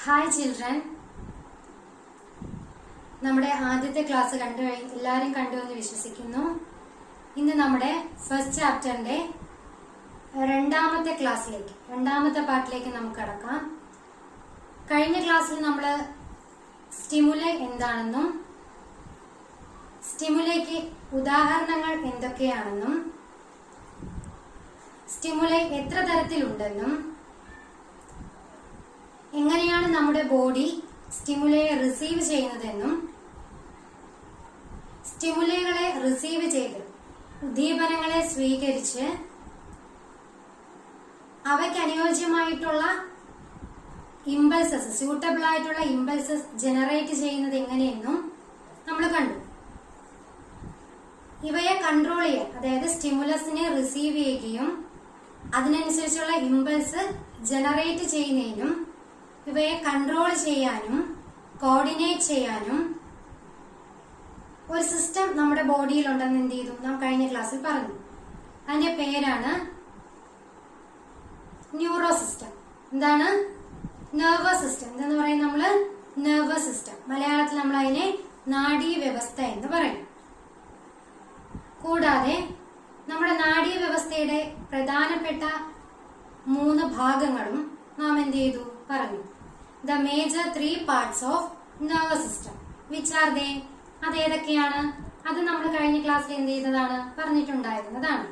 Hi children, നമ്മുടെ ആദ്യത്തെ class എല്ലാവരും കണ്ടു എന്ന് വിശ്വസിക്കുന്നു. ഇന്ന് നമ്മുടെ ഫസ്റ്റ് ചാപ്റ്ററിന്റെ രണ്ടാമത്തെ പാർട്ടിലേക്ക് നമുക്ക് കടക്കാം. കഴിഞ്ഞ ക്ലാസ്സിൽ നമ്മൾ സ്റ്റിമുലൈ എന്താണെന്നും സ്റ്റിമുലൈക്ക് ഉദാഹരണങ്ങൾ എന്തൊക്കെയാണെന്നും സ്റ്റിമുലൈ എത്ര തരത്തിലുണ്ടെന്നും എങ്ങനെയാണ് നമ്മുടെ ബോഡി സ്റ്റിമുലയെ റിസീവ് ചെയ്യുന്നതെന്നും സ്റ്റിമുലകളെ റിസീവ് ചെയ്ത് ഉദ്ദീപനങ്ങളെ സ്വീകരിച്ച് അവയ്ക്ക് അനുയോജ്യമായിട്ടുള്ള ഇമ്പൾസസ്, സ്യൂട്ടബിൾ ആയിട്ടുള്ള ഇമ്പൾസസ് ജനറേറ്റ് ചെയ്യുന്നത് എങ്ങനെയെന്നും നമ്മൾ കണ്ടു. ഇവയെ കൺട്രോൾ ചെയ്യാൻ, അതായത് സ്റ്റിമുലസിനെ റിസീവ് ചെയ്യുകയും അതിനനുസരിച്ചുള്ള ഇമ്പൾസ് ജനറേറ്റ് ചെയ്യുന്നതിനും ഇവയെ കൺട്രോൾ ചെയ്യാനും കോർഡിനേറ്റ് ചെയ്യാനും ഒരു സിസ്റ്റം നമ്മുടെ ബോഡിയിൽ ഉണ്ടെന്ന് എന്ത് ചെയ്തു നാം കഴിഞ്ഞ ക്ലാസ്സിൽ പറഞ്ഞു. അതിന്റെ പേരാണ് ന്യൂറോ സിസ്റ്റം. എന്താണ്? Nervous system. എന്തെന്ന് പറയും നമ്മള്? Nervous system. മലയാളത്തിൽ നമ്മൾ അതിനെ നാഡീ വ്യവസ്ഥ എന്ന് പറയും. കൂടാതെ നമ്മുടെ നാഡീ വ്യവസ്ഥയുടെ പ്രധാനപ്പെട്ട 3 ഭാഗങ്ങളും നാം എന്ത് ചെയ്തു പറഞ്ഞു. The major 3 parts of nervous system. Which are they? അത് ഏതൊക്കെയാണ്? അത് നമ്മൾ കഴിഞ്ഞ ക്ലാസ്സിൽ എന്ത് ചെയ്തതാണ്? പറഞ്ഞിട്ടുണ്ടായിരുന്നതാണ്.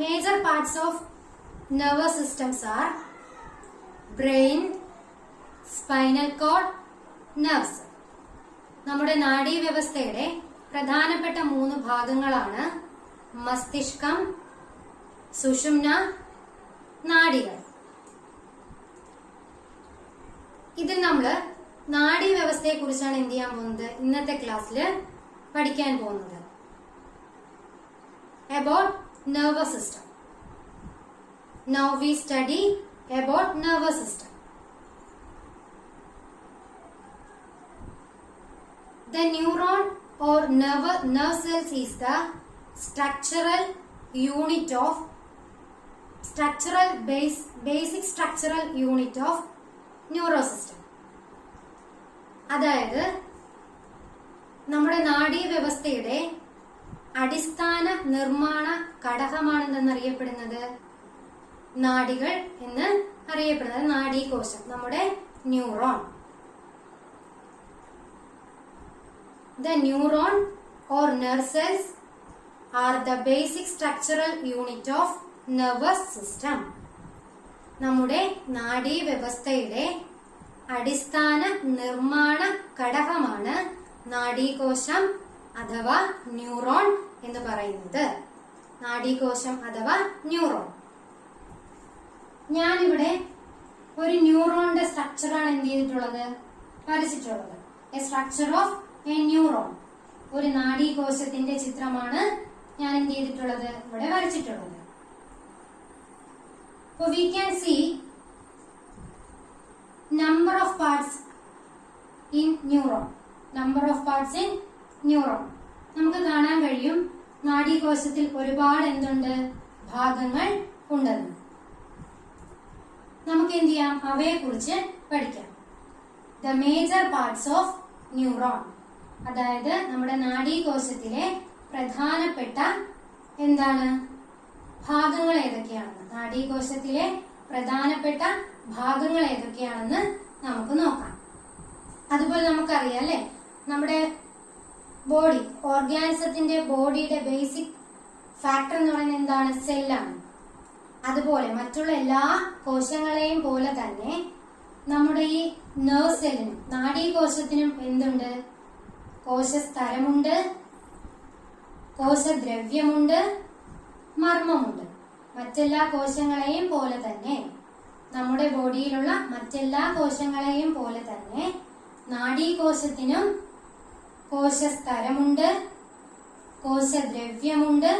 Major parts of nervous systems are brain, spinal cord, nerves. നമ്മുടെ നാഡീ വ്യവസ്ഥയുടെ പ്രധാനപ്പെട്ട 3 ഭാഗങ്ങളാണ് മസ്തിഷ്കം, സുഷുമ്ന, നാഡികൾ. ഇതിൽ നമ്മള് നാഡീ വ്യവസ്ഥയെ കുറിച്ചാണ് എന്ത് ചെയ്യാൻ പോകുന്നത്? ഇന്നത്തെ ക്ലാസ്സിൽ പഠിക്കാൻ പോകുന്നത്. About nervous system. Now we study about nervous system. The neuron or nerve cells is the basic structural unit of neuro system. അതായത് നമ്മുടെ നാഡീ വ്യവസ്ഥയുടെ അടിസ്ഥാന നിർമ്മാണ ഘടകമാണെന്നറിയപ്പെടുന്നത് നാഡികൾ എന്ന് അറിയപ്പെടുന്നത് നാഡീകോശം, നമ്മുടെ neuron. The neuron or nerve cells are the basic structural unit of nervous system. നമ്മുടെ നാഡീ വ്യവസ്ഥയുടെ അടിസ്ഥാന നിർമ്മാണ ഘടകമാണ് നാഡീകോശം അഥവാ ന്യൂറോൺ എന്ന് പറയുന്നത്. നാഡീകോശം അഥവാ ന്യൂറോൺ. ഞാനിവിടെ ഒരു ന്യൂറോണിന്റെ സ്ട്രക്ചറാണ് എന്ത് ചെയ്തിട്ടുള്ളത്? വരച്ചിട്ടുള്ളത്. A structure of a neuron. ഒരു നാഡീകോശത്തിന്റെ ചിത്രമാണ് ഞാൻ എന്ത് ചെയ്തിട്ടുള്ളത്? ഇവിടെ വരച്ചിട്ടുള്ളത്. So we can see number of parts in neuron. നമുക്ക് കാണാൻ കഴിയും നാഡീകോശത്തിൽ ഒരുപാട് എന്തുണ്ട്? ഭാഗങ്ങൾ ഉണ്ടെന്ന്. നമുക്ക് എന്ത് ചെയ്യാം? അവയെ കുറിച്ച് പഠിക്കാം. The major parts of neuron. അതായത് നമ്മുടെ നാഡീകോശത്തിലെ പ്രധാനപ്പെട്ട എന്താണ് ഭാഗങ്ങൾ ഏതൊക്കെയാണെന്ന്, നാഡീകോശത്തിലെ പ്രധാനപ്പെട്ട ഭാഗങ്ങൾ ഏതൊക്കെയാണെന്ന് നമുക്ക് നോക്കാം. അതുപോലെ നമുക്കറിയാം അല്ലെ, നമ്മുടെ ബോഡി, ഓർഗാനിസത്തിന്റെ ബോഡിയുടെ ബേസിക് ഫാക്ടർ എന്ന് പറയുന്നത് എന്താണ്? സെല്ലാണ്. അതുപോലെ മറ്റുള്ള എല്ലാ കോശങ്ങളെയും പോലെ തന്നെ നമ്മുടെ ഈ നെർവ് സെല്ലിനും നാഡീകോശത്തിനും എന്തുണ്ട്? കോശസ്തരമുണ്ട്, കോശദ്രവ്യമുണ്ട്, മർമ്മമുണ്ട്. മറ്റെല്ലാ കോശങ്ങളെയും പോലെ തന്നെ, നമ്മുടെ ബോഡിയിലുള്ള മറ്റെല്ലാ കോശങ്ങളെയും പോലെ തന്നെ നാഡീകോശത്തിനും കോശസ്തരമുണ്ട്, കോശദ്രവ്യമുണ്ട്,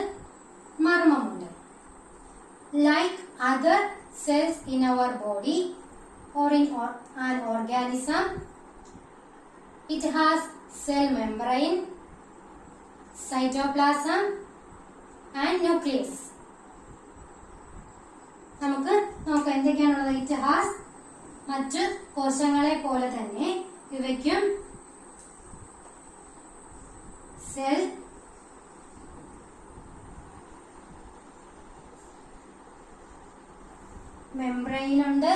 മർമ്മമുണ്ട്. Like other cells in our body or in an organism, it has cell membrane, cytoplasm and nucleus. നമുക്ക് നോക്കാം എന്തൊക്കെയാണുള്ളത്? ഇറ്റ് ഹാസ് മറ്റു കോശങ്ങളെ പോലെ തന്നെ ഇവയ്ക്കും സെൽ മെംബ്രെയിൻ ഉണ്ട്,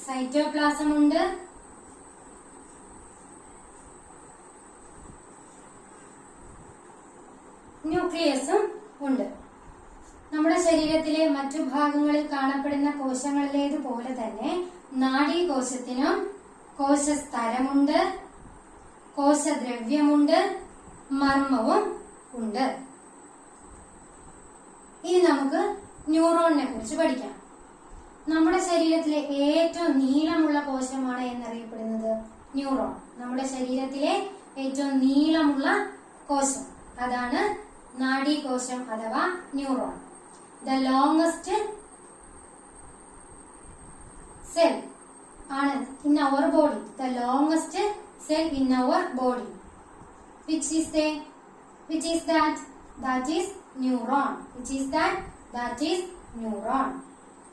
സൈറ്റോപ്ലാസം ഉണ്ട്, ന്യൂക്ലിയസും ഉണ്ട്. നമ്മുടെ ശരീരത്തിലെ മറ്റു ഭാഗങ്ങളിൽ കാണപ്പെടുന്ന കോശങ്ങളിലേതുപോലെ തന്നെ നാഡീകോശത്തിനും കോശസ്തരമുണ്ട്, കോശദ്രവ്യമുണ്ട്, മർമ്മവും ഉണ്ട്. ഇനി നമുക്ക് ന്യൂറോണിനെ കുറിച്ച് പഠിക്കാം. നമ്മുടെ ശരീരത്തിലെ ഏറ്റവും നീളമുള്ള കോശമാണ് എന്നറിയപ്പെടുന്നത് ന്യൂറോൺ. നമ്മുടെ ശരീരത്തിലെ ഏറ്റവും നീളമുള്ള കോശം അതാണ് നാഡീകോശം അഥവാ ന്യൂറോൺ. ദ ലോങ്സ്റ്റ് സെൽ ആണ് in our body. The longest cell in our body. Which is that? That is neuron. Which is that? That is neuron.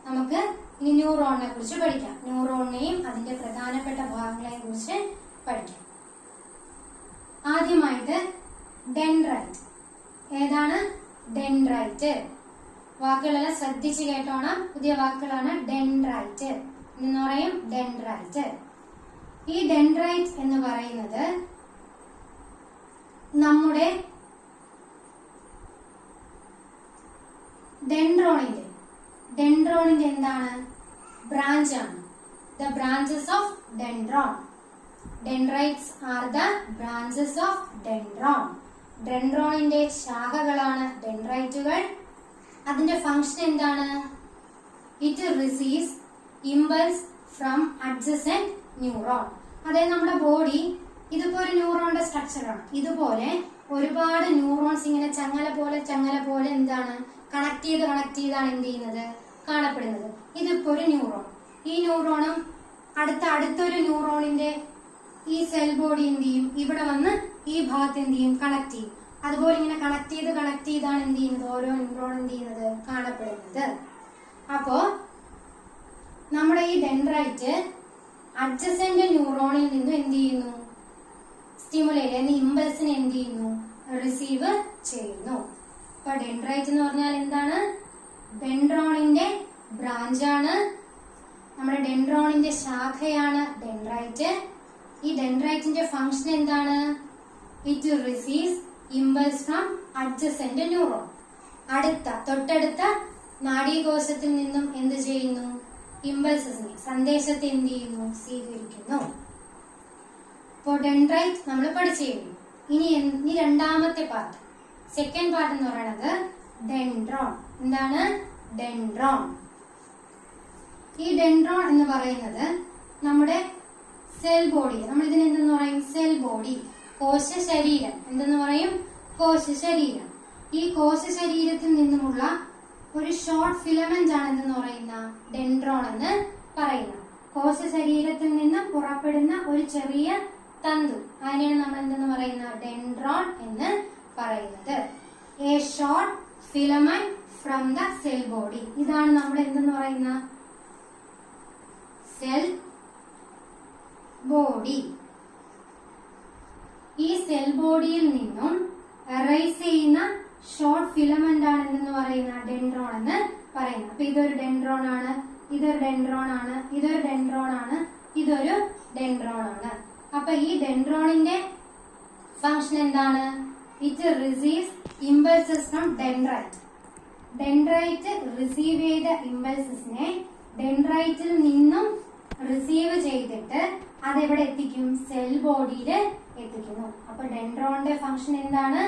നമുക്ക് ഇനി ന്യൂറോണിനെ കുറിച്ച് പഠിക്കാം. ന്യൂറോണിനെയും അതിന്റെ പ്രധാനപ്പെട്ട ഭാഗങ്ങളെയും കുറിച്ച് പഠിക്കാം. ആദ്യമായിട്ട് ഡെൻഡ്രൈറ്റ്. ഏതാണ് ഡെൻഡ്രൈറ്റ്? വാക്കുകളെല്ലാം ശ്രദ്ധിച്ച് കേട്ടോണം. പുതിയ വാക്കുകളാണ്. ഡെൻഡ്രൈറ്റ് എന്ന് പറയും. ഡെൻഡ്രൈറ്റ്. ഈ ഡെൻഡ്രൈറ്റ് എന്ന് പറയുന്നത് നമ്മുടെ ഡെൻഡ്രോണിന്റെ എന്താണ്? ബ്രാഞ്ച് ആണ്. The branches of dendron. Dendrites are the branches of dendron. ഡെൻഡ്രോണിന്റെ ശാഖകളാണ് ഡെൻഡ്രൈറ്റുകൾ. അതിന്റെ ഫംഗ്ഷൻ എന്താണ്? It receives impulse from adjacent neuron. അതായത് നമ്മുടെ ബോഡി ഇതിപ്പോ ഒരു ന്യൂറോണിന്റെ സ്ട്രക്ചറാണ്. ഇതുപോലെ ഒരുപാട് ന്യൂറോൺസ് ഇങ്ങനെ ചങ്ങല പോലെ എന്താണ് കണക്ട് ചെയ്താണ് എന്ത് ചെയ്യുന്നത്? കാണപ്പെടുന്നത്. ഇതിപ്പോ ഒരു ന്യൂറോൺ. ഈ ന്യൂറോണും അടുത്തൊരു ന്യൂറോണിന്റെ ഈ സെൽ ബോഡി എന്ത് ചെയ്യും? ഇവിടെ വന്ന് ഈ ഭാഗത്ത് എന്ത് ചെയ്യും? കണക്ട് ചെയ്യും. അതുപോലെ ഇങ്ങനെ കണക്ട് ചെയ്താണ് എന്ത് ചെയ്യുന്നത്? ഓരോ ന്യൂറോൺ എന്ത് ചെയ്യുന്നത്? കാണപ്പെടുന്നത്. അപ്പോ നമ്മുടെ ഈ ഡെൻഡ്രൈറ്റ് അഡ്ജസന്റ് ന്യൂറോണിൽ നിന്നും എന്ത് ചെയ്യുന്നു? സ്റ്റിമുലേറ്റ് എന്ന ഇമ്പൾസിനെ എന്ത് ചെയ്യുന്നു? റിസീവ് ചെയ്യുന്നു. അപ്പൊ ഡെൻഡ്രൈറ്റ് എന്ന് പറഞ്ഞാൽ എന്താണ്? ഡെൻഡ്രോണിന്റെ ബ്രാഞ്ചാണ്. നമ്മുടെ ഡെൻഡ്രോണിന്റെ ശാഖയാണ് ഡെൻഡ്രൈറ്റ്. ഈ ഡെൻഡ്രൈറ്റിന്റെ ഫംഗ്ഷൻ എന്താണ്? It receives impulse from adjacent neuron. തൊട്ടടുത്ത നാഡീകോശത്തിൽ നിന്നും എന്ത് ചെയ്യുന്നു? ഇമ്പൾസസിനെ, സന്ദേശത്തെ എന്ത് ചെയ്യുന്നു? സ്വീകരിക്കുന്നു. അപ്പോൾ ഡെൻഡ്രൈറ്റ് നമ്മൾ പഠിച്ചു കഴിഞ്ഞു. ഇനി രണ്ടാമത്തെ പാർട്ട്, സെക്കൻഡ് പാർട്ട് എന്ന് പറയുന്നത് ഡെൻഡ്രോൺ. എന്താണ്? ഡെൻഡ്രോൺ. ഈ ഡെൻഡ്രോൺ എന്ന് പറയുന്നത് നമ്മുടെ സെൽ ബോഡി. നമ്മൾ ഇതിന് എന്തെന്ന് പറയും? Cell body. കോശ ശരീരം എന്തെന്ന് പറയും? കോശ ശരീരം. ഈ കോശ ശരീരത്തിൽ നിന്നുമുള്ള ഒരു ഷോർട്ട് ഫിലമെന്റ് ആണ് എന്തെന്ന് പറയുന്ന ഡെൻഡ്രോൺ എന്ന് പറയുന്നത്. കോശ ശരീരത്തിൽ നിന്ന് പുറപ്പെടുന്ന ഒരു ചെറിയ തന്തു, അതിനെയാണ് നമ്മൾ എന്തെന്ന് പറയുന്നത്? ഡെൻഡ്രോൺ എന്ന് പറയുന്നത്. A short filament from the cell body. ഇതാണ് നമ്മൾ എന്തെന്ന് പറയുന്ന സെൽ ബോഡി. ഈ സെൽ ബോഡിയിൽ നിന്നും അറൈസ് ചെയ്യുന്ന ഷോർട്ട് ഫിലമെന്റ് ആണ് എന്തെന്ന് പറയുന്ന ഡെൻഡ്രോൺ എന്ന് പറയുന്നത്. അപ്പൊ ഇതൊരു ഡെൻഡ്രോൺ ആണ്, ഇതൊരു ഡെൻഡ്രോൺ ആണ്, ഇതൊരു ഡെൻഡ്രോൺ ആണ്, ഇതൊരു ഡെൻഡ്രോൺ ആണ്. അപ്പൊ ഈ ഡെൻഡ്രോണിന്റെ ഫംഗ്ഷൻ എന്താണ്? It receives impulses from dendrite. Dendrite receive ചെയ്ത ഇമ്പൾസസിനെ ഡെൻഡ്രൈറ്റിൽ നിന്നും റിസീവ് ചെയ്തിട്ട് അതെവിടെ എത്തിക്കും? സെൽ ബോഡിയിൽ എത്തിക്കുന്നു. അപ്പൊ ഡെൻഡ്രോണിന്റെ ഫംഗ്ഷൻ എന്താണ്?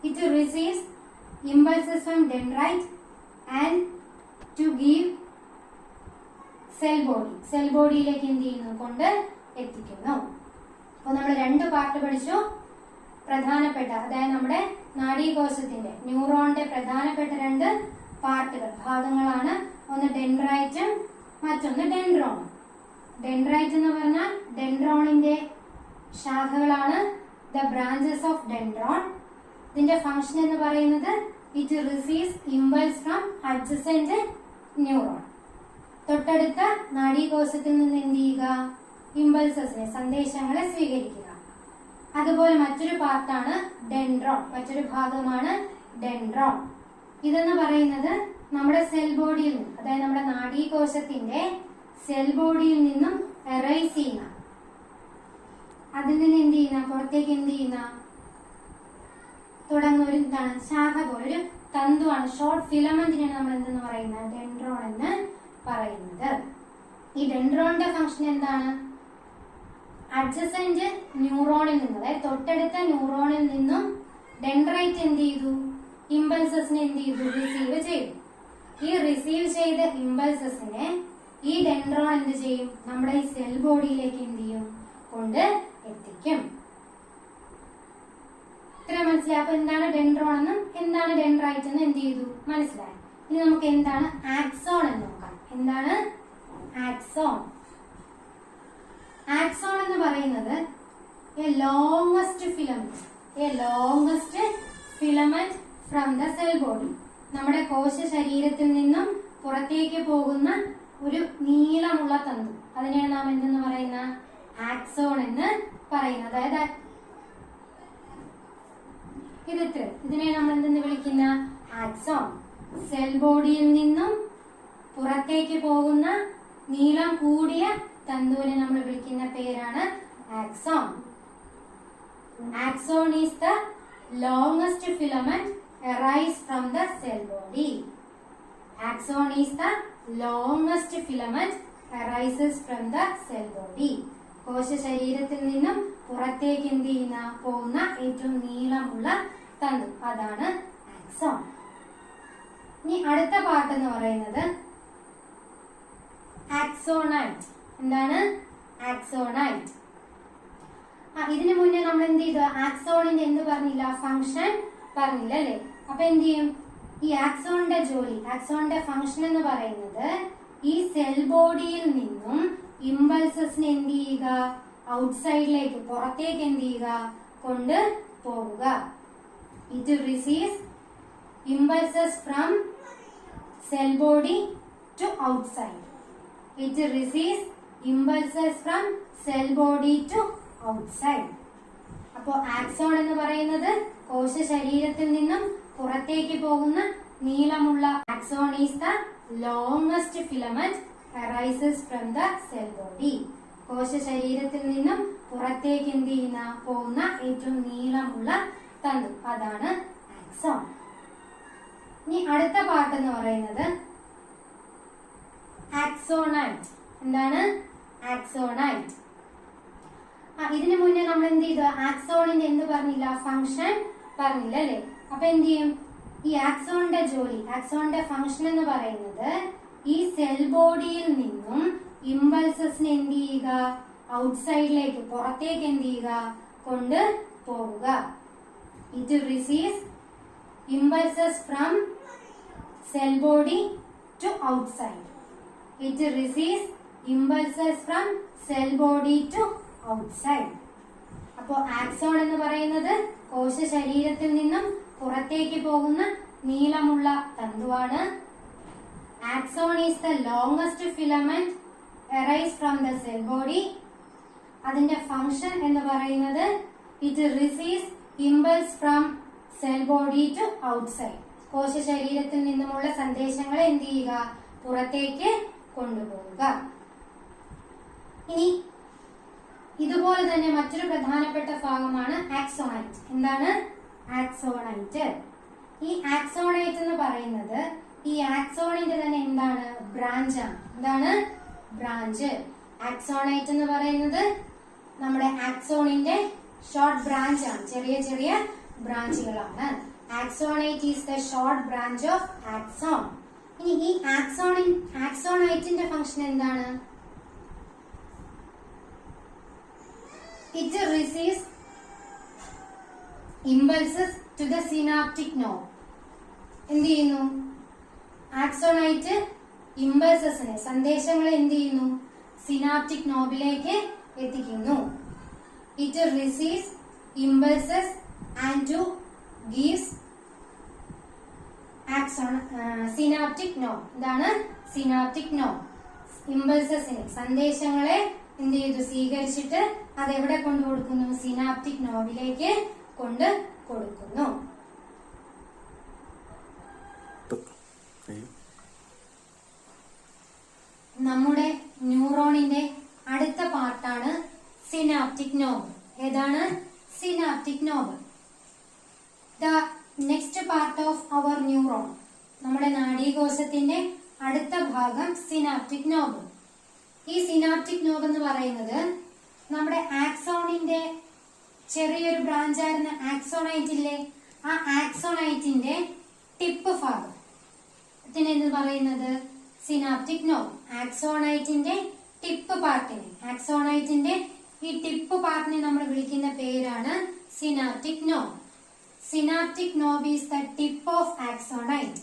It receives impulses from dendrite and to give cell body. Cell bodyയിലേക്ക് എന്ത് ചെയ്യുന്നു? കൊണ്ട് എത്തിക്കുന്നു. അപ്പോൾ നമ്മൾ രണ്ട് പാർട്ട് പഠിച്ചു. പ്രധാനപ്പെട്ട, അതായത് നമ്മുടെ നാഡീകോശത്തിന്റെ ന്യൂറോണിന്റെ പ്രധാനപ്പെട്ട രണ്ട് പാർട്ടുകൾ, ഭാഗങ്ങളാണ്. ഒന്ന് ഡെൻഡ്രൈറ്റും മറ്റൊന്ന് ഡെൻഡ്രോണും. ഡെൻഡ്രൈറ്റ് എന്ന് പറഞ്ഞാൽ ഡെൻഡ്രോണിന്റെ ശാഖകളാണ് ദ ബ്രാഞ്ചസ് ഓഫ് ഡെൻഡ്രോൺ. ഇതിന്റെ ഫംഗ്ഷൻ എന്ന് പറയുന്നത് it receives impulse from adjacent neuron. തൊട്ടടുത്ത നാഡീകോശത്തിൽ നിന്ന് എന്ത് ചെയ്യുക? ഇമ്പൾസസിനെ, സന്ദേശങ്ങളെ സ്വീകരിക്കുക. അതുപോലെ മറ്റൊരു പാർട്ടാണ് ഡെൻഡ്രോൺ, മറ്റൊരു ഭാഗമാണ് ഡെൻഡ്രോൺ. ഇതെന്ന് പറയുന്നത് നമ്മുടെ സെൽ ബോഡിയിൽ നിന്ന്, അതായത് നമ്മുടെ നാഡീകോശത്തിന്റെ സെൽ ബോഡിയിൽ നിന്നും എറൈസ് ചെയ്യുന്ന, അതിൽ നിന്ന് എന്ത് ചെയ്യുന്ന, പുറത്തേക്ക് എന്ത് ചെയ്യുന്ന തുടങ്ങുന്ന ഒരു എന്താണ്, ശാഖ പോലെ ഒരു തന്തുവാണ്, ഷോർട്ട് ഫിലമെന്റിനാണ് നമ്മൾ എന്തെന്ന് പറയുന്നത്, ഡെൻഡ്രോൺ എന്ന് പറയുന്നത്. ഈ ഡെൻഡ്രോണിന്റെ ഫംഗ്ഷൻ എന്താണ്? അഡ്ജസന്റ് ന്യൂറോണിൽ നിന്ന്, അതായത് തൊട്ടടുത്ത ന്യൂറോണിൽ നിന്നും ഡെൻഡ്രൈറ്റ് എന്ത് ചെയ്തു? ഇമ്പൾസസിനെ എന്ത് ചെയ്തു? റിസീവ് ചെയ്തു. ഈ റിസീവ് ചെയ്ത ഇമ്പൾസസിനെ ഈ ഡെൻഡ്രോൺ എന്ത് ചെയ്യും? നമ്മുടെ ഈ സെൽ ബോഡിയിലേക്ക് എന്ത് ചെയ്യും? കൊണ്ട് എത്തിക്കും. ഇത്ര മനസ്സിലായി. അപ്പൊ എന്താണ് ഡെൻഡ്രോൺ എന്നും എന്താണ് ഡെൻഡ്രൈറ്റ് എന്നും എന്ത് ചെയ്തു? മനസ്സിലായി. ഇനി നമുക്ക് എന്താണ് ആക്സോൺ എന്ന് നോക്കാം. എന്താണ് ആക്സോൺ? ആക്സോൺ എന്ന് പറയുന്നത് A longest filament from the cell body. നമ്മുടെ കോശ ശരീരത്തിൽ നിന്നും പുറത്തേക്ക് പോകുന്ന ഒരു നീളമുള്ള തന്തു, അതിനെയാണ് നാം എന്തെന്ന് പറയുന്ന ആക്സോൺ എന്ന് പറയുന്നത്. അതായത് ഇതിനെ നമ്മൾ എന്തെന്ന് വിളിക്കുന്ന ആക്സോൺ. സെൽ ബോഡിയിൽ നിന്നും പുറത്തേക്ക് പോകുന്ന നീളം കൂടിയ തന്തുവിനെ നമ്മൾ വിളിക്കുന്ന പേരാണ് axon. Axon is the longest filament arise from the cell body. Axon is the longest filament arises from the cell body. കോശ ശരീരത്തിൽ നിന്നും പുറത്തേക്ക് എന്ത് ചെയ്യുന്ന പോകുന്ന ഏറ്റവും നീളമുള്ള തന്തു, അതാണ് ആക്സോൺ. ഇനി അടുത്ത പാർട്ട് എന്ന് പറയുന്നത് ആക്സോണൈറ്റ്. എന്താണ് ആക്സോണൈറ്റ്? ഇതിനു മുന്നേ നമ്മൾ എന്ത് ചെയ്തു? ആക്സോണിന്റെ എന്ത് പറഞ്ഞില്ല? ഫംഗ്ഷൻ പറഞ്ഞില്ല അല്ലെ? അപ്പൊ എന്ത് ചെയ്യും? ഈ ആക്സോണിന്റെ ജോലി, ആക്സോണിന്റെ ഫംഗ്ഷൻ എന്ന് പറയുന്നത് ഈ സെൽ ബോഡിയിൽ നിന്നും ഇമ്പൾസസിനെ എന്ത് ചെയ്യുക? ഔട്ട്സൈഡിലേക്ക്, പുറത്തേക്ക് എന്ത് ചെയ്യുക? കൊണ്ട് പോകുക. It receives impulses from cell body to outside. It receives impulses from cell body to outside. അപ്പോ ആക്സോൺ എന്ന് പറയുന്നത് കോശ ശരീരത്തിൽ നിന്നും പുറത്തേക്ക് പോകുന്ന നീളമുള്ള, axon is the longest filament arises from the cell body. കോശ ശരീരത്തിൽ നിന്നും പുറത്തേക്ക് എന്ത് ചെയ്യുന്ന പോകുന്ന ഏറ്റവും നീളമുള്ള തന്തു, അതാണ് ആക്സോൺ. ഇനി അടുത്ത പാർട്ട് എന്ന് പറയുന്നത് ആക്സോണൈറ്റ്. എന്താണ് ആക്സോണൈറ്റ്? ഇതിനു മുന്നേ നമ്മൾ എന്ത് ചെയ്തു? ആക്സോണിന്റെ എന്ത് പറഞ്ഞില്ല? ഫംഗ്ഷൻ പറഞ്ഞില്ല അല്ലെ? അപ്പൊ എന്ത് ചെയ്യും? ഈ ആക്സോണിന്റെ ജോലി, ആക്സോണിന്റെ ഫംഗ്ഷൻ എന്ന് പറയുന്നത് ഈ സെൽ ബോഡിയിൽ നിന്നും ഇമ്പൾസസിനെ എന്ത് ചെയ്യുക? ഔട്ട്സൈഡിലേക്ക്, പുറത്തേക്ക് എന്ത് ചെയ്യുക? കൊണ്ട് പോകുക. It receives impulses from cell body to outside. It receives impulses from cell body to outside. അപ്പോ ആക്സോൺ എന്ന് പറയുന്നത് കോശ ശരീരത്തിൽ നിന്നും പുറത്തേക്ക് പോകുന്ന നീളമുള്ള തന്തുവാണ്. Axon is the longest filament arise from the cell body. അതിന്റെ ഫംഗ്ഷൻ എന്ന് പറയുന്നത് it receives impulse from cell body to outside. കോശ ശരീരത്തിൽ നിന്നുമുള്ള സന്ദേശങ്ങളെ എന്ത് ചെയ്യുക? പുറത്തേക്ക് കൊണ്ടുപോവുക. ഇനി ഇതുപോലെ തന്നെ മറ്റൊരു പ്രധാനപ്പെട്ട ഭാഗമാണ് ആക്സോണൈറ്റ്. എന്താണ് ആക്സോണൈറ്റ്? ഈ ആക്സോണൈറ്റ് എന്ന് പറയുന്നത് ഈ ആക്സോണിന്റെ തന്നെ എന്താണ്? ബ്രാഞ്ചാണ്. എന്താണ് ബ്രാഞ്ച്? ആക്സോണൈറ്റ് എന്ന് പറയുന്നത് നമ്മുടെ ആക്സോണിന്റെ ഷോർട്ട് ബ്രാഞ്ച് ആണ്, ചെറിയ ചെറിയ ബ്രാഞ്ചുകളാണ്. Axonite is the short branch of axon. ഇനി ഈ ആക്സോണൈറ്റിന്റെ ഫംഗ്ഷൻ എന്താണ്? It receives impulses to the synaptic node. എന്ത് ചെയ്യുന്നു? ആക്സോണൈറ്റ് ഇമ്പൾസസിനെ, സന്ദേശങ്ങളെ എന്ത് ചെയ്യുന്നു? സിനാപ്റ്റിക് നോബിലേക്ക് എത്തിക്കുന്നു. It receives impulses and two gives axon. Synaptic knob എന്താണ്? സിനാപ്റ്റിക് നോബ് ഇമ്പൾസസിനെ, സന്ദേശങ്ങളെ എന്ത് ചെയ്തു? സ്വീകരിച്ചിട്ട് അതെവിടെ കൊണ്ടു കൊടുക്കുന്നു? സിനാപ്റ്റിക് നോബിലേക്ക് കൊണ്ട് കൊടുക്കുന്നു. നമ്മുടെ ന്യൂറോണിന്റെ അടുത്ത പാർട്ടാണ് സിനാപ്റ്റിക് നോബ്. ഏതാണ്? Synaptic knob. The next part of our neuron, നമ്മുടെ നാഡീകോശത്തിന്റെ അടുത്ത ഭാഗം സിനാപ്റ്റിക് നോബ്. ഈ സിനാപ്റ്റിക് നോബ് എന്ന് പറയുന്നത് നമ്മുടെ ആക്സോണിന്റെ ചെറിയൊരു ബ്രാഞ്ച് ആയിരുന്ന ആക്സോണൈറ്റില്ലേ, ആ ആക്സോണൈറ്റിന്റെ ടിപ്പ് ഭാഗം എന്ന് പറയുന്നത് സിനാപ്റ്റിക് നോബ്. ആക്സോണൈറ്റിന്റെ ടിപ്പ് പാർട്ടിനെ, ആക്സോണൈറ്റിന്റെ ഈ ടിപ്പ് പാർട്ടിനെ നമ്മൾ വിളിക്കുന്ന പേരാണ് synaptic knob. Synaptic knob is the tip of axonite.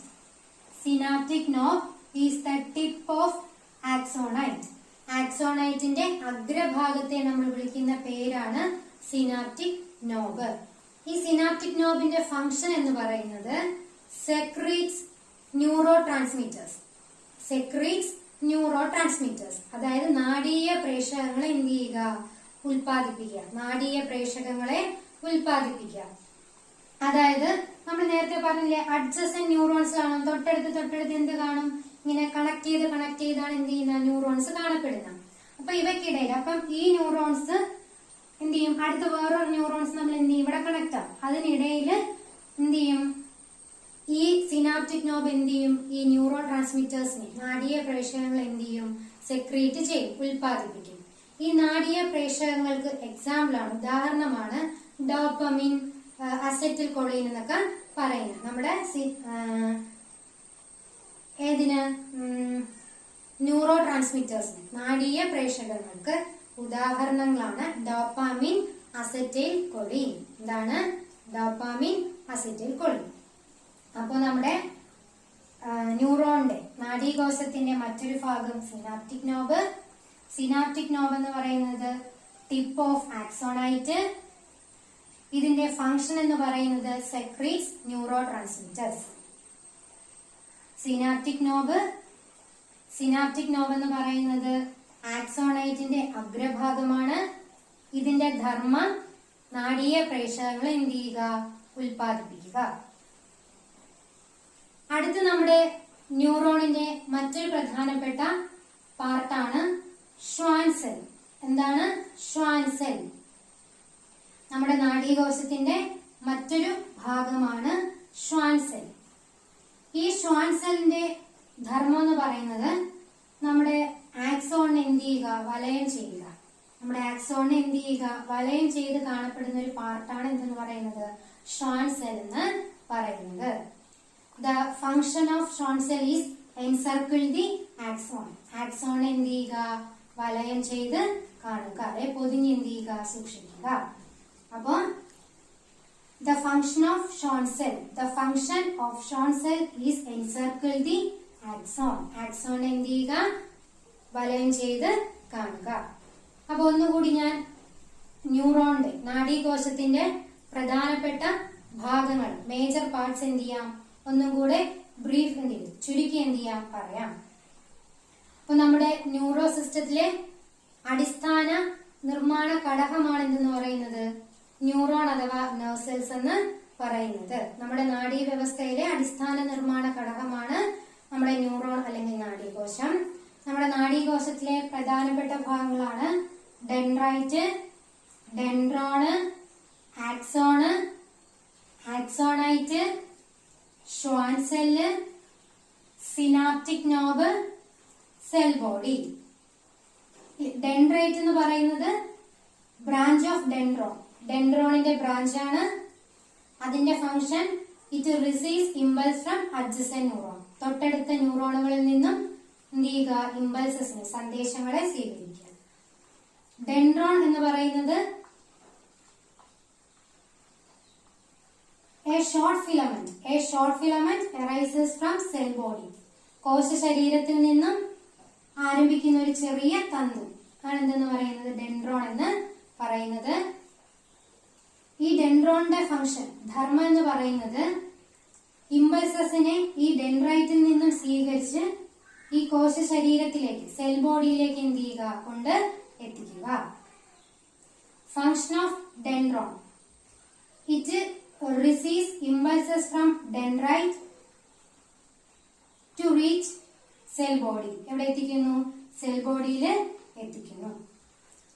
Synaptic knob is the tip of axonite. ആക്സോണൈറ്റിന്റെ അഗ്രഭാഗത്തെ നമ്മൾ വിളിക്കുന്ന പേരാണ് സിനാപ്റ്റിക് നോബ്. ഈ സിനാപ്റ്റിക് നോബിന്റെ ഫംഗ്ഷൻ എന്ന് പറയുന്നത് secretes neurotransmitters. Secretes neurotransmitters, അതായത് നാഡീയ പ്രേഷകങ്ങളെ എന്ത് ചെയ്യുക? ഉൽപ്പാദിപ്പിക്കുക. നാഡീയ പ്രേഷകങ്ങളെ ഉൽപ്പാദിപ്പിക്കുക. അതായത് നമ്മൾ നേരത്തെ പറഞ്ഞില്ലേ, അഡ്ജസന്റ് ന്യൂറോൺസ് കാണും, തൊട്ടടുത്ത് എന്ത് കാണും? ഇങ്ങനെ കണക്ട് ചെയ്താണ് എന്ത് ചെയ്യുന്ന ന്യൂറോൺസ് കാണപ്പെടുന്നത്. അപ്പൊ ഇവയ്ക്കിടയിൽ, അപ്പം ഈ ന്യൂറോൺസ് എന്ത് ചെയ്യും? അടുത്ത വേറൊരു ന്യൂറോൺസ് നമ്മൾ എന്ത് ചെയ്യും? ഇവിടെ കണക്ട് ആവും. അതിനിടയിൽ എന്ത് ചെയ്യും? ഈ സിനാപ്റ്റിക് നോബ് എന്ത് ചെയ്യും? ഈ ന്യൂറോ ട്രാൻസ്മിറ്റേഴ്സിനെ, നാഡീയ പ്രേഷകങ്ങൾ എന്ത് ചെയ്യും? സെക്രീറ്റ് ചെയ്യും, ഉൽപ്പാദിപ്പിക്കും. ഈ നാഡീയ പ്രേഷകങ്ങൾക്ക് എക്സാമ്പിൾ ആണ്, ഉദാഹരണമാണ് ഡോപ്പമിൻ, അസെറ്റിൽ കൊളീൻ എന്നൊക്കെ പറയുന്നത്. നമ്മുടെ ഏതിന്? ന്യൂറോ ട്രാൻസ്മിറ്റേഴ്സിന്, നാഡീയ പ്രേഷകങ്ങൾക്ക് ഉദാഹരണങ്ങളാണ് ഡോപ്പാമിൻ, അസെറ്റൈൽ കൊളീൻ. എന്താണ്? Dopamine, acetyl choline. അപ്പോൾ നമ്മുടെ ന്യൂറോണിന്റെ, നാഡീകോശത്തിന്റെ മറ്റൊരു ഭാഗം സിനാപ്റ്റിക് നോബ്. സിനാപ്റ്റിക് നോബ് എന്ന് പറയുന്നത് ടിപ്പ് ഓഫ് ആക്സോണൈറ്റ്. ഇതിന്റെ ഫംഗ്ഷൻ എന്ന് പറയുന്നത് secretes neuro transmitters. Synaptic knob എന്ന് പറയുന്നത് ആക്സോണൈറ്റിന്റെ അഗ്രഭാഗമാണ്. ഇതിന്റെ ധർമ്മം നാഡീയ പ്രേഷകങ്ങളെ എന്ത് ചെയ്യുക? ഉൽപ്പാദിപ്പിക്കുക. അടുത്ത് നമ്മുടെ ന്യൂറോണിന്റെ മറ്റൊരു പ്രധാനപ്പെട്ട പാർട്ടാണ് ഷ്വാൻ സെൽ. എന്താണ്? ഷ്വാൻ സെൽ നമ്മുടെ നാഡീകോശത്തിന്റെ മറ്റൊരു ഭാഗമാണ് ഷ്വാൻ സെൽ. ഈ ഷ്വാൻ സെല്ലിന്റെ ധർമ്മം എന്ന് പറയുന്നത് നമ്മുടെ ആക്സോണിനെ എന്ത് ചെയ്യുക? വലയം ചെയ്യുക. നമ്മുടെ ആക്സോണിനെ എന്ത് ചെയ്യുക? വലയം ചെയ്ത് കാണപ്പെടുന്ന ഒരു പാർട്ടാണ് എന്തെന്ന് പറയുന്നത്? ഷ്വാൻ സെൽ എന്ന് പറയുന്നത്. The function of Schwann cell is encircle the axon. Axon എന്ത് ചെയ്യുക? വലയം ചെയ്ത് കാണുക, പൊതിഞ്ഞ് എന്ത് ചെയ്യുക? സൂക്ഷിക്കുക. അപ്പോൾ the function of Schwann cell is encircle the axon. Axon എന്ത് ചെയ്യുക? വലയം ചെയ്ത് കാണുക. അപ്പൊ ഒന്നുകൂടി ഞാൻ ന്യൂറോണിന്റെ, നാഡീകോശത്തിന്റെ പ്രധാനപ്പെട്ട ഭാഗങ്ങൾ, മേജർ പാർട്സ് എന്ത് ചെയ്യാം? ഒന്നും കൂടെ ബ്രീഫ് എന്ത് ചെയ്യും? ചുരുക്കി എന്ത് ചെയ്യാം? പറയാം. അപ്പൊ നമ്മുടെ ന്യൂറോ സിസ്റ്റത്തിലെ അടിസ്ഥാന നിർമ്മാണ ഘടകമാണ് എന്തെന്ന് പറയുന്നത്? ന്യൂറോൺ അഥവാ നെർവ് സെൽസ് എന്ന് പറയുന്നത്. നമ്മുടെ നാഡീ വ്യവസ്ഥയിലെ അടിസ്ഥാന നിർമ്മാണ ഘടകമാണ് നമ്മുടെ ന്യൂറോൺ അല്ലെങ്കിൽ നാഡീകോശം. നമ്മുടെ നാഡീകോശത്തിലെ പ്രധാനപ്പെട്ട ഭാഗങ്ങളാണ് dendrite, dendron, axon, axonite, Schwann cell, synaptic knob, cell body. Dendrite എന്ന് പറയുന്നത് ബ്രാഞ്ച് ഓഫ് ഡെൻഡ്രോൺ, ഡെൻഡ്രോണിന്റെ ബ്രാഞ്ച് ആണ്. അതിന്റെ function it receives impulse from adjacent neuron. തൊട്ടടുത്ത ന്യൂറോണുകളിൽ നിന്നും എന്ത് ചെയ്യുക? ഇമ്പൾസസിനെ, സന്ദേശങ്ങളെ സ്വീകരിക്കുക. ഡെൻഡ്രോൺ എന്ന് പറയുന്നത് A short filament arises from cell body. കോശ ശരീരത്തിൽ നിന്നും ആരംഭിക്കുന്ന ഒരു ചെറിയ തന്തു, ആണ് എന്തെന്ന് പറയുന്നത്, ഡെൻഡ്രോൺ എന്ന് പറയുന്നത്. ഈ ഡെൻഡ്രോണിന്റെ ഫംഗ്ഷൻ, ധർമ്മം എന്ന് പറയുന്നത് ഇമ്പൾസസിനെ ഈ ഡെൻഡ്രൈറ്റിൽ നിന്നും സ്വീകരിച്ച് ഈ കോശ ശരീരത്തിലേക്ക്, സെൽ ബോഡിയിലേക്ക് എന്ത് ചെയ്യുക, കൊണ്ട് എത്തിക്കുക. Function of dendron, it receives impulses from dendrite to reach cell body. എവിടെ എത്തിക്കുന്നു, സെൽ ബോഡിയിൽ എത്തിക്കുന്നു.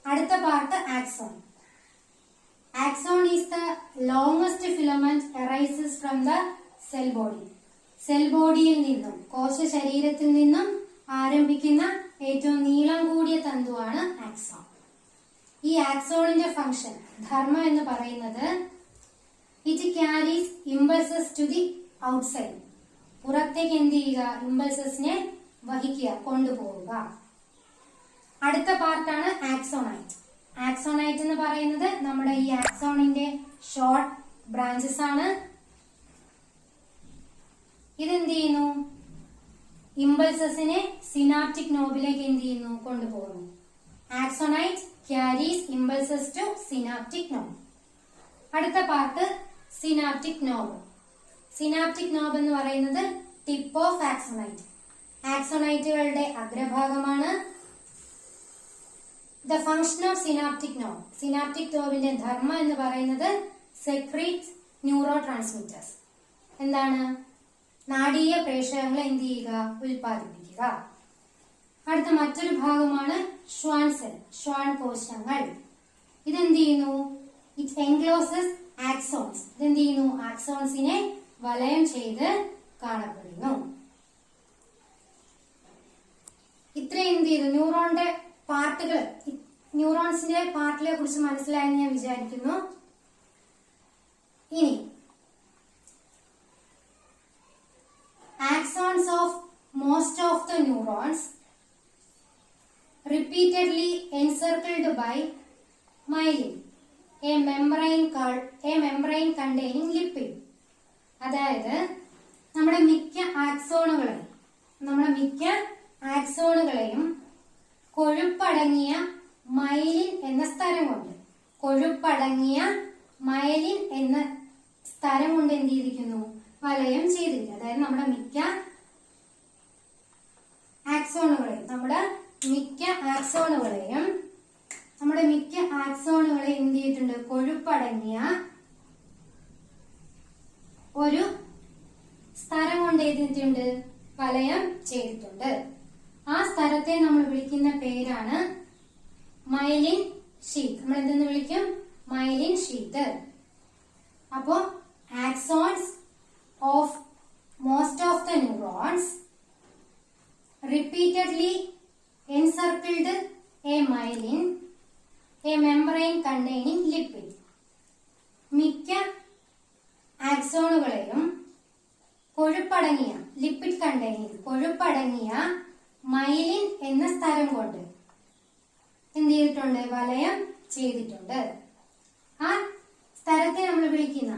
അടുത്ത part axon. Axon is the longest filament arises from the cell body. Cell ബോഡിയിൽ നിന്നും, കോശ ശരീരത്തിൽ നിന്നും ആരംഭിക്കുന്ന ഏറ്റവും നീളം കൂടിയ തന്തുവാണ് ആക്സോൺ. ഈ ആക്സോണിന്റെ ഫംഗ്ഷൻ, ധർമ്മം എന്ന് പറയുന്നത് it carries impulses to the outside. പുറത്തേക്ക് എന്ത് ചെയ്യുക, ഇമ്പൾസസിനെ വഹിക്കുക, കൊണ്ടുപോവുക. അടുത്ത പാർട്ടാണ് ആക്സോണൈറ്റ്. ആക്സോണൈറ്റ് എന്ന് പറയുന്നത് നമ്മുടെ ഈ ആക്സോണിന്റെ ഷോർട്ട് ബ്രാഞ്ചസ് ആണ്. ഇതെന്ത് ചെയ്യുന്നു, ഇമ്പൾസസിനെ സിനാപ്റ്റിക് നോബിലേക്ക് എന്ത് ചെയ്യുന്നു, കൊണ്ടുപോകുന്നു. Axonite carries impulses to synaptic knob. അടുത്ത part synaptic knob. Synaptic knob എന്ന് പറയുന്നത് ടിപ്പ് ഓഫ് ആക്സോണൈറ്റ്, ആക്സോണൈറ്റുകളുടെ അഗ്രഭാഗമാണ്. The function of synaptic knob, synaptic നോബിന്റെ ധർമ്മം എന്ന് പറയുന്നത് സെക്രീറ്റ് ന്യൂറോ ട്രാൻസ്മിറ്റേഴ്സ്. എന്താണ്, നാടീയ പ്രേഷകങ്ങളെ എന്ത് ചെയ്യുക, ഉൽപ്പാദിപ്പിക്കുക. അടുത്ത മറ്റൊരു ഭാഗമാണ് ഷ്വാൻ സെൽ, ഷ്വാൻ കോശങ്ങൾ. ഇതെന്ത് ചെയ്യുന്നു, ഇറ്റ് എൻക്ലോസസ് ആക്സോൺസ്. ഇതെന്ത് ചെയ്യുന്നു, ആക്സോൺസിനെ വലയം ചെയ്ത് കാണപ്പെടുന്നു. ഇത്രയും എന്ത് ചെയ്തു, ന്യൂറോണിന്റെ പാർട്ടുകൾ, ന്യൂറോൺസിന്റെ പാർട്ടിനെ കുറിച്ച് മനസ്സിലായെന്ന് ഞാൻ വിചാരിക്കുന്നു. ഇനി axons of most of the neurons repeatedly encircled by myelin, a membrane containing lipid. അതായത് നമ്മുടെ മിക്ക ആക്സോണുകളെയും കൊഴുപ്പടങ്ങിയ മൈലിൻ എന്ന സ്ഥലം കൊണ്ട്, എന്ത് ചെയ്തിരിക്കുന്നു, വലയം ചെയ്തിരിക്കുന്നു. അതായത് നമ്മുടെ മിക്ക ആക്സോണുകളെയും എന്ത് ചെയ്തിട്ടുണ്ട്, കൊഴുപ്പടങ്ങിയ ഒരു സ്ഥലം കൊണ്ട് എഴുതിയിട്ടുണ്ട്, വലയം ചെയ്തിട്ടുണ്ട്. ആ സ്ഥലത്തെ നമ്മൾ വിളിക്കുന്ന പേരാണ് മൈലിൻ ഷീത്ത്. നമ്മൾ എന്തെന്ന് വിളിക്കും, മൈലിൻ ഷീത്ത്. അപ്പോ axons of most of the neurons repeatedly encircled a myelin, a membrane containing lipid. മിക്ക ആക്സോണുകളെയും കൊഴുപ്പടങ്ങിയ, ലിപ്പിഡ് കണ്ടെയ്നിങ്, കൊഴുപ്പടങ്ങിയ മൈലിൻ എന്ന സ്ഥലം കൊണ്ട് എന്ത് ചെയ്തിട്ടുണ്ട്, വലയം ചെയ്തിട്ടുണ്ട്. ആ സ്ഥലത്തെ നമ്മൾ വിളിക്കുന്ന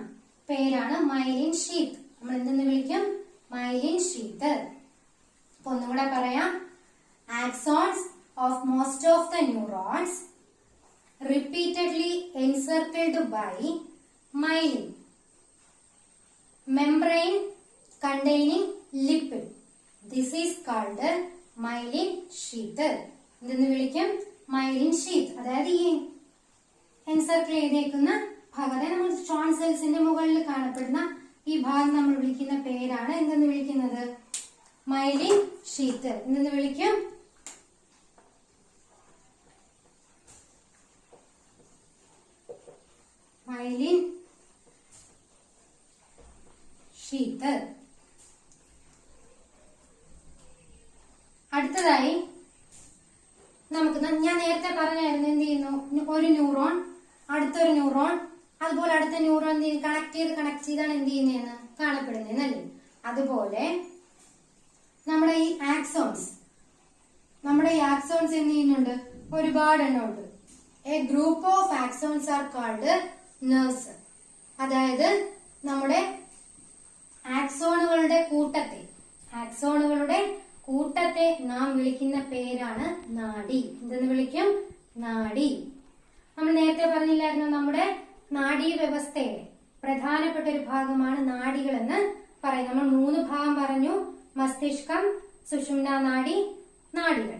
പേരാണ് മൈലിൻ ഷീത്ത്. നമ്മൾ എന്തെന്ന് വിളിക്കും, മൈലിൻ ഷീത്ത്. ഒന്നുകൂടെ പറയാം, axons of most of the neurons repeatedly encircled by myelin, membrane containing lipid. This is called myelin sheath. എന്തെന്ന് വിളിക്കും, മൈലിൻ ഷീത്ത്. അതായത് ഈ എൻസർക്കിൾ ചെയ്തേക്കുന്ന ഭാഗത്തെ നമ്മൾ ഷ്വാൻ സെൽസിന്റെ മുകളിൽ കാണപ്പെടുന്ന ഈ ഭാഗം നമ്മൾ വിളിക്കുന്ന പേരാണ് എന്തെന്ന് വിളിക്കുന്നത്, മൈലിൻ ഷീത്ത്. എന്തെന്ന് വിളിക്കും, മൈലിൻ ഷീത്ത്. അടുത്തതായി നമുക്ക്, ഞാൻ നേരത്തെ പറഞ്ഞായിരുന്നു എന്ത് ചെയ്യുന്നു, ഒരു ന്യൂറോൺ അടുത്തൊരു ന്യൂറോൺ, അതുപോലെ അടുത്ത ന്യൂറോൺ കണക്ട് ചെയ്താണ് എന്ത് ചെയ്യുന്നതെന്ന് കാണപ്പെടുന്നതെന്നല്ലേ. അതുപോലെ നമ്മുടെ ഈ ആക്സോൺസ് എന്ത് ചെയ്യുന്നുണ്ട്, ഒരുപാട് എണ്ണം ഉണ്ട്. A group of axons are called nerves. അതായത് നമ്മുടെ ആക്സോണുകളുടെ കൂട്ടത്തെ നാം വിളിക്കുന്ന പേരാണ് നാഡി. എന്തെന്ന് വിളിക്കും? നാഡി. നമ്മൾ നേരത്തെ പറഞ്ഞില്ലായിരുന്നു, നമ്മുടെ നാഡീ വ്യവസ്ഥയുടെ പ്രധാനപ്പെട്ട ഒരു ഭാഗമാണ് നാഡികൾ എന്ന് പറയും. നമ്മൾ 3 ഭാഗം പറഞ്ഞു: മസ്തിഷ്കം, സുഷുമ്ന നാഡി, നാഡികൾ.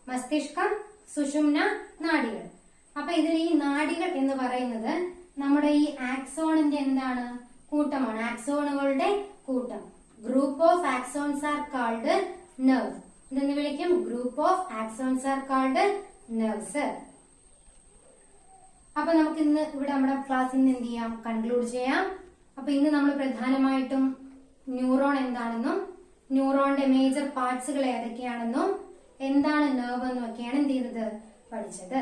മസ്തിഷ്കം, സുഷുമ്ന, നാഡികൾ. അപ്പൊ ഇതിൽ ഈ നാഡികൾ എന്ന് പറയുന്നത് നമ്മുടെ ഈ ആക്സോണിന്റെ എന്താണ്? കൂട്ടമാണ്. ആക്സോണുകളുടെ കൂട്ടം. Group of axons are called nerve. എന്തെന്ന് വിളിക്കും? Group of axons are called nerves. അപ്പൊ നമുക്ക് ഇന്ന് ഇവിടെ നമ്മുടെ ക്ലാസ്സിൽ നിന്ന് എന്ത് ചെയ്യാം? കൺക്ലൂഡ് ചെയ്യാം. അപ്പൊ ഇന്ന് നമ്മൾ പ്രധാനമായിട്ടും ന്യൂറോൺ എന്താണെന്നും ന്യൂറോണിന്റെ മേജർ പാർട്സുകൾ ഏതൊക്കെയാണെന്നും എന്താണ് നെർവ് എന്നും ഒക്കെയാണ് എന്ത് ചെയ്തത്? പഠിച്ചത്.